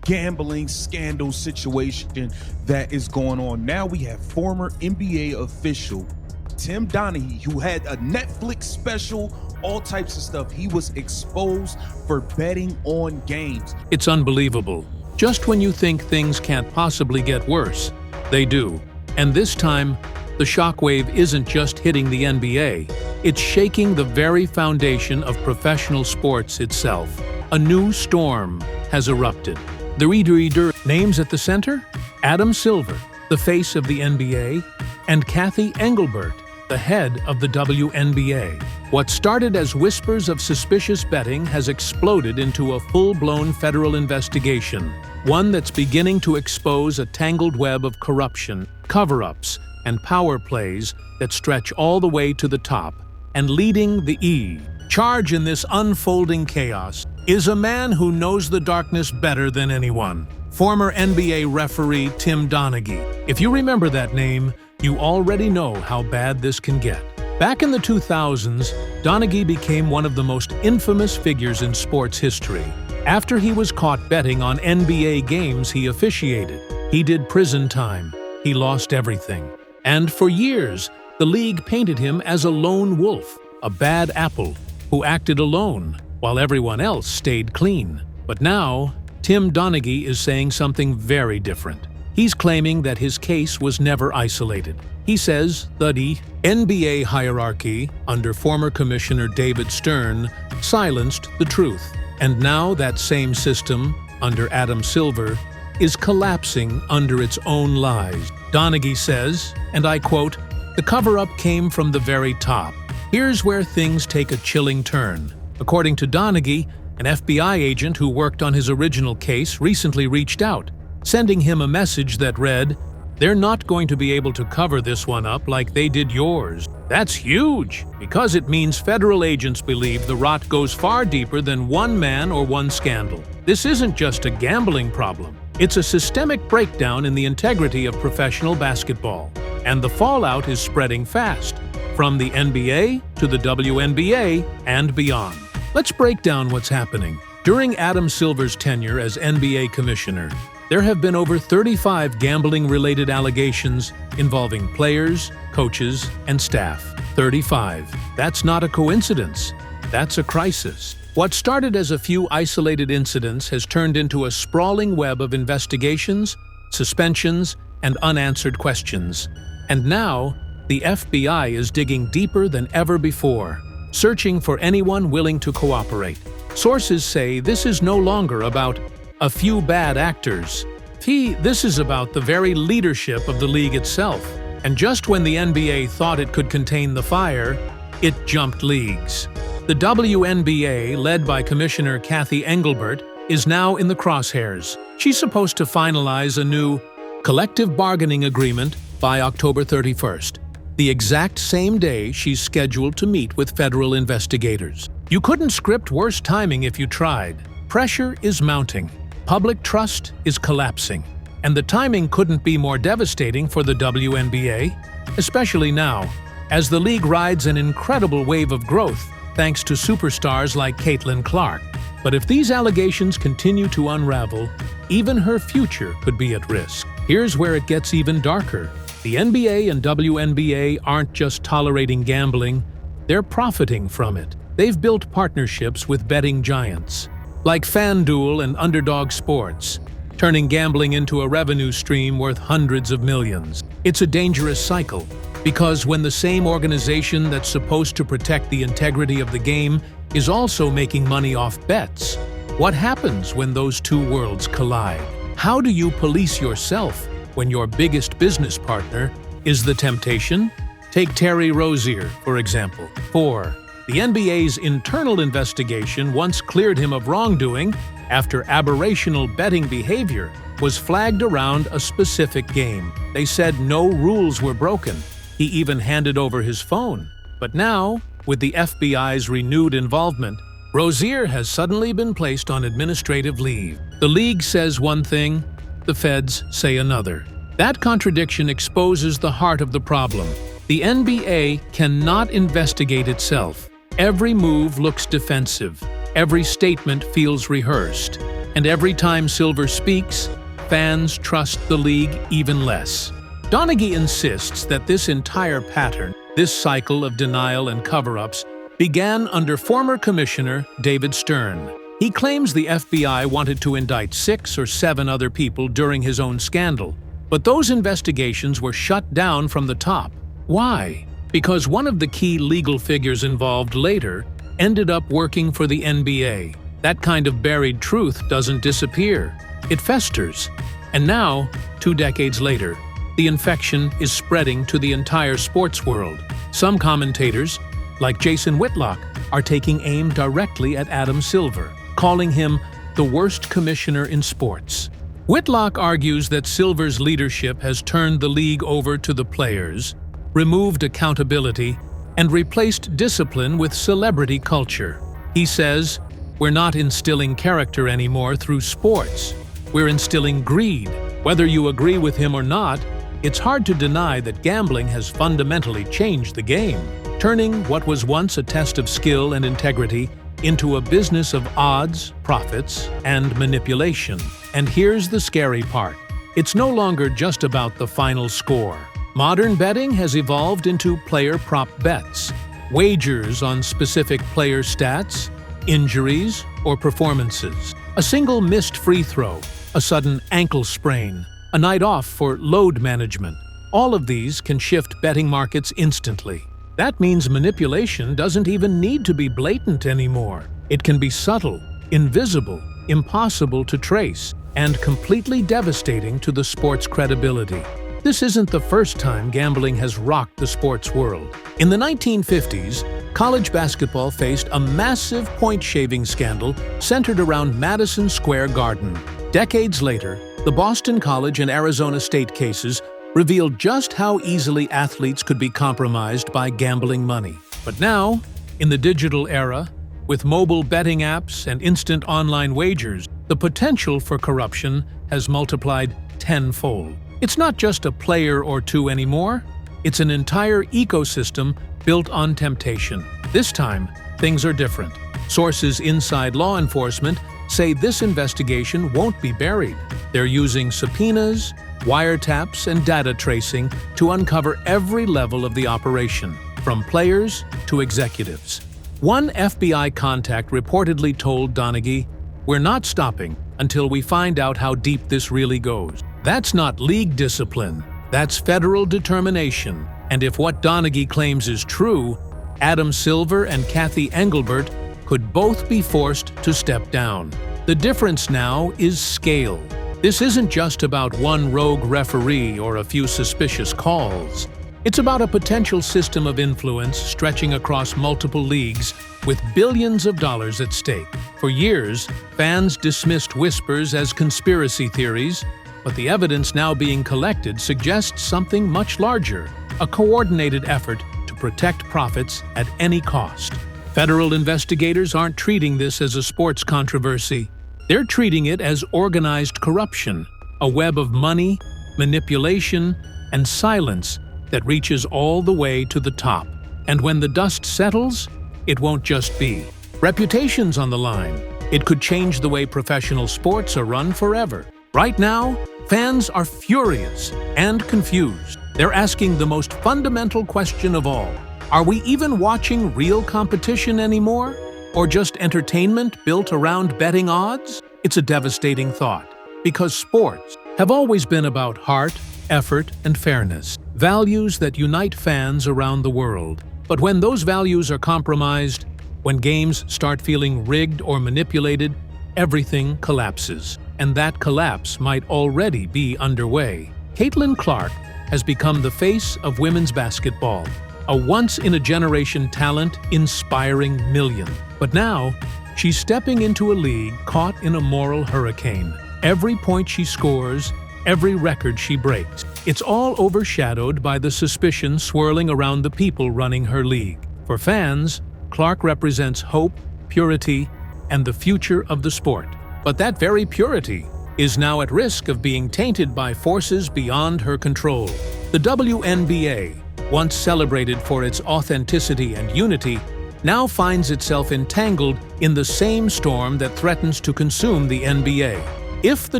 gambling scandal situation that is going on. Now we have former NBA official Tim Donaghy, who had a Netflix special, all types of stuff. He was exposed for betting on games. It's unbelievable. Just when you think things can't possibly get worse, they do. And this time, the shockwave isn't just hitting the NBA. It's shaking the very foundation of professional sports itself. A new storm has erupted. The names at the center? Adam Silver, the face of the NBA, and Cathy Engelbert, the head of the WNBA. What started as whispers of suspicious betting has exploded into a full-blown federal investigation, one that's beginning to expose a tangled web of corruption, cover-ups, and power plays that stretch all the way to the top. And leading the charge in this unfolding chaos is a man who knows the darkness better than anyone. Former NBA referee Tim Donaghy. If you remember that name, you already know how bad this can get. Back in the 2000s, Donaghy became one of the most infamous figures in sports history. After he was caught betting on NBA games he officiated, he did prison time. He lost everything. And for years, the league painted him as a lone wolf, a bad apple, who acted alone, while everyone else stayed clean. But now, Tim Donaghy is saying something very different. He's claiming that his case was never isolated. He says that the NBA hierarchy, under former Commissioner David Stern, silenced the truth. And now that same system, under Adam Silver, is collapsing under its own lies. Donaghy says, and I quote, "The cover-up came from the very top. Here's where things take a chilling turn." According to Donaghy, an FBI agent who worked on his original case recently reached out, sending him a message that read, "They're not going to be able to cover this one up like they did yours." That's huge, because it means federal agents believe the rot goes far deeper than one man or one scandal. This isn't just a gambling problem. It's a systemic breakdown in the integrity of professional basketball. And the fallout is spreading fast, from the NBA to the WNBA and beyond. Let's break down what's happening. During Adam Silver's tenure as NBA commissioner, there have been over 35 gambling-related allegations involving players, coaches, and staff. 35. That's not a coincidence. That's a crisis. What started as a few isolated incidents has turned into a sprawling web of investigations, suspensions, and unanswered questions. And now, the FBI is digging deeper than ever before, searching for anyone willing to cooperate. Sources say this is no longer about a few bad actors. This is about the very leadership of the league itself. And just when the NBA thought it could contain the fire, it jumped leagues. The WNBA, led by Commissioner Cathy Engelbert, is now in the crosshairs. She's supposed to finalize a new collective bargaining agreement by October 31st, the exact same day she's scheduled to meet with federal investigators. You couldn't script worse timing if you tried. Pressure is mounting. Public trust is collapsing. And the timing couldn't be more devastating for the WNBA, especially now, as the league rides an incredible wave of growth thanks to superstars like Caitlin Clark. But if these allegations continue to unravel, even her future could be at risk. Here's where it gets even darker. The NBA and WNBA aren't just tolerating gambling, they're profiting from it. They've built partnerships with betting giants, like FanDuel and Underdog Sports, turning gambling into a revenue stream worth hundreds of millions. It's a dangerous cycle, because when the same organization that's supposed to protect the integrity of the game is also making money off bets, what happens when those two worlds collide? How do you police yourself when your biggest business partner is the temptation? Take Terry Rozier, for example. 4. The NBA's internal investigation once cleared him of wrongdoing after aberrational betting behavior was flagged around a specific game. They said no rules were broken. He even handed over his phone. But now, with the FBI's renewed involvement, Rozier has suddenly been placed on administrative leave. The league says one thing, the feds say another. That contradiction exposes the heart of the problem. The NBA cannot investigate itself. Every move looks defensive. Every statement feels rehearsed. And every time Silver speaks, fans trust the league even less. Donaghy insists that this entire pattern, this cycle of denial and cover-ups, began under former Commissioner David Stern. He claims the FBI wanted to indict 6 or 7 other people during his own scandal, but those investigations were shut down from the top. Why? Because one of the key legal figures involved later ended up working for the NBA. That kind of buried truth doesn't disappear. It festers. And now, 2 decades later, the infection is spreading to the entire sports world. Some commentators, like Jason Whitlock, are taking aim directly at Adam Silver, calling him the worst commissioner in sports. Whitlock argues that Silver's leadership has turned the league over to the players, removed accountability, and replaced discipline with celebrity culture. He says, "We're not instilling character anymore through sports. We're instilling greed." Whether you agree with him or not, it's hard to deny that gambling has fundamentally changed the game, turning what was once a test of skill and integrity into a business of odds, profits, and manipulation. And here's the scary part. It's no longer just about the final score. Modern betting has evolved into player prop bets, wagers on specific player stats, injuries, or performances. A single missed free throw, a sudden ankle sprain, a night off for load management. All of these can shift betting markets instantly. That means manipulation doesn't even need to be blatant anymore. It can be subtle, invisible, impossible to trace, and completely devastating to the sport's credibility. This isn't the first time gambling has rocked the sports world. In the 1950s, college basketball faced a massive point-shaving scandal centered around Madison Square Garden. Decades later, the Boston College and Arizona State cases revealed just how easily athletes could be compromised by gambling money. But now, in the digital era, with mobile betting apps and instant online wagers, the potential for corruption has multiplied tenfold. It's not just a player or two anymore, it's an entire ecosystem built on temptation. This time, things are different. Sources inside law enforcement say this investigation won't be buried. They're using subpoenas, wiretaps, and data tracing to uncover every level of the operation, from players to executives. One FBI contact reportedly told Donaghy, "We're not stopping until we find out how deep this really goes." That's not league discipline, that's federal determination. And if what Donaghy claims is true, Adam Silver and Kathy Engelbert could both be forced to step down. The difference now is scale. This isn't just about one rogue referee or a few suspicious calls. It's about a potential system of influence stretching across multiple leagues with billions of dollars at stake. For years, fans dismissed whispers as conspiracy theories, but the evidence now being collected suggests something much larger, a coordinated effort to protect profits at any cost. Federal investigators aren't treating this as a sports controversy. They're treating it as organized corruption, a web of money, manipulation, and silence that reaches all the way to the top. And when the dust settles, it won't just be. Reputation's on the line. It could change the way professional sports are run forever. Right now, fans are furious and confused. They're asking the most fundamental question of all. Are we even watching real competition anymore? Or just entertainment built around betting odds? It's a devastating thought, because sports have always been about heart, effort, and fairness, values that unite fans around the world. But when those values are compromised, when games start feeling rigged or manipulated, everything collapses. And that collapse might already be underway. Caitlin Clark has become the face of women's basketball, a once-in-a-generation talent inspiring millions. But now, she's stepping into a league caught in a moral hurricane. Every point she scores, every record she breaks, it's all overshadowed by the suspicion swirling around the people running her league. For fans, Clark represents hope, purity, and the future of the sport. But that very purity is now at risk of being tainted by forces beyond her control. The WNBA, once celebrated for its authenticity and unity, now finds itself entangled in the same storm that threatens to consume the NBA. If the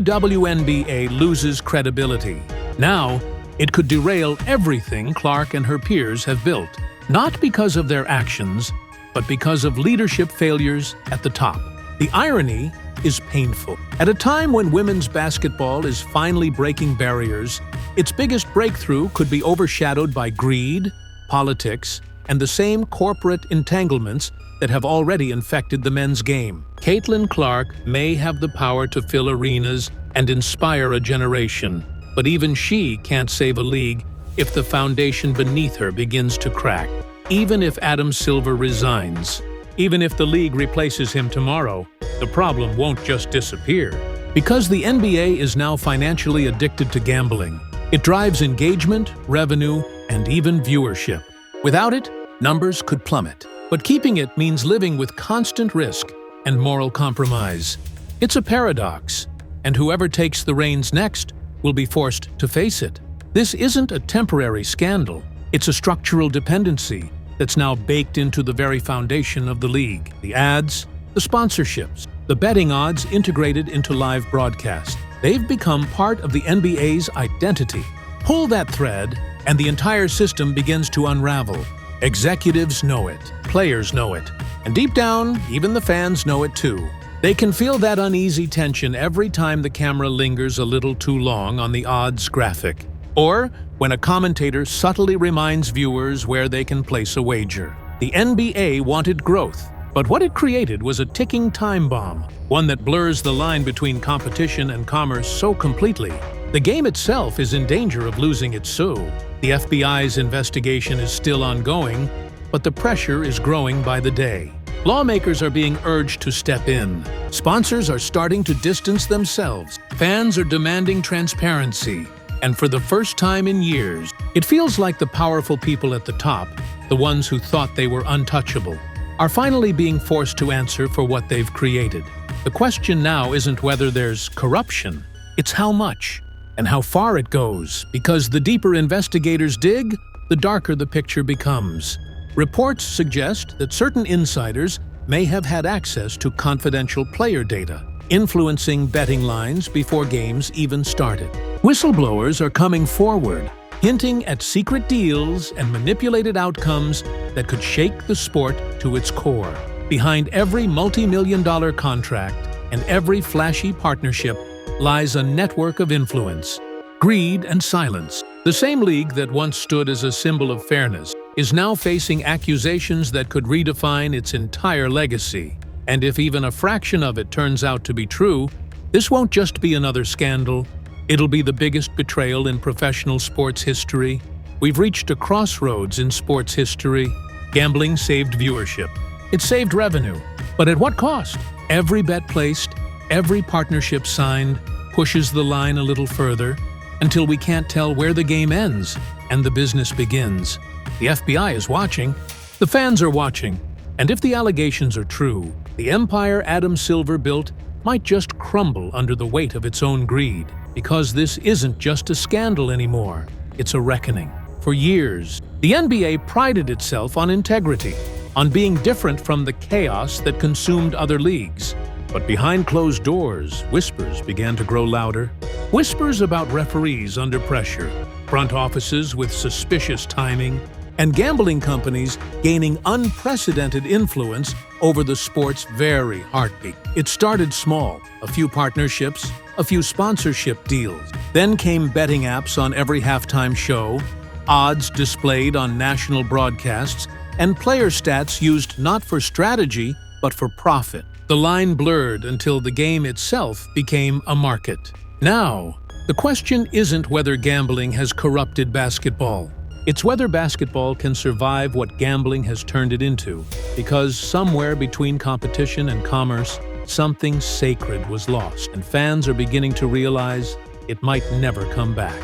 WNBA loses credibility, now it could derail everything Clark and her peers have built, not because of their actions, but because of leadership failures at the top. The irony is painful. At a time when women's basketball is finally breaking barriers, its biggest breakthrough could be overshadowed by greed, politics, and the same corporate entanglements that have already infected the men's game. Caitlin Clark may have the power to fill arenas and inspire a generation, but even she can't save a league if the foundation beneath her begins to crack. Even if Adam Silver resigns, even if the league replaces him tomorrow, the problem won't just disappear. Because the NBA is now financially addicted to gambling, it drives engagement, revenue, and even viewership. Without it, numbers could plummet. But keeping it means living with constant risk and moral compromise. It's a paradox, and whoever takes the reins next will be forced to face it. This isn't a temporary scandal. It's a structural dependency that's now baked into the very foundation of the league. The ads, the sponsorships, the betting odds integrated into live broadcast. They've become part of the NBA's identity. Pull that thread, and the entire system begins to unravel. Executives know it, players know it, and deep down, even the fans know it too. They can feel that uneasy tension every time the camera lingers a little too long on the odds graphic, or when a commentator subtly reminds viewers where they can place a wager. The NBA wanted growth, but what it created was a ticking time bomb, one that blurs the line between competition and commerce so completely. The game itself is in danger of losing its soul. The FBI's investigation is still ongoing, but the pressure is growing by the day. Lawmakers are being urged to step in. Sponsors are starting to distance themselves. Fans are demanding transparency. And for the first time in years, it feels like the powerful people at the top, the ones who thought they were untouchable, are finally being forced to answer for what they've created. The question now isn't whether there's corruption, it's how much and how far it goes, because the deeper investigators dig, the darker the picture becomes. Reports suggest that certain insiders may have had access to confidential player data, influencing betting lines before games even started. Whistleblowers are coming forward, hinting at secret deals and manipulated outcomes that could shake the sport to its core. Behind every multi-million-dollar contract and every flashy partnership lies a network of influence, greed, and silence. The same league that once stood as a symbol of fairness is now facing accusations that could redefine its entire legacy. And if even a fraction of it turns out to be true, this won't just be another scandal. It'll be the biggest betrayal in professional sports history. We've reached a crossroads in sports history. Gambling saved viewership. It saved revenue. But at what cost? Every bet placed, every partnership signed, pushes the line a little further until we can't tell where the game ends and the business begins. The FBI is watching. The fans are watching. And if the allegations are true, the empire Adam Silver built might just crumble under the weight of its own greed. Because this isn't just a scandal anymore, it's a reckoning. For years, the NBA prided itself on integrity, on being different from the chaos that consumed other leagues. But behind closed doors, whispers began to grow louder. Whispers about referees under pressure, front offices with suspicious timing, and gambling companies gaining unprecedented influence over the sport's very heartbeat. It started small, a few partnerships, a few sponsorship deals. Then came betting apps on every halftime show, odds displayed on national broadcasts, and player stats used not for strategy, but for profit. The line blurred until the game itself became a market. Now, the question isn't whether gambling has corrupted basketball. It's whether basketball can survive what gambling has turned it into, because somewhere between competition and commerce, something sacred was lost, and fans are beginning to realize it might never come back.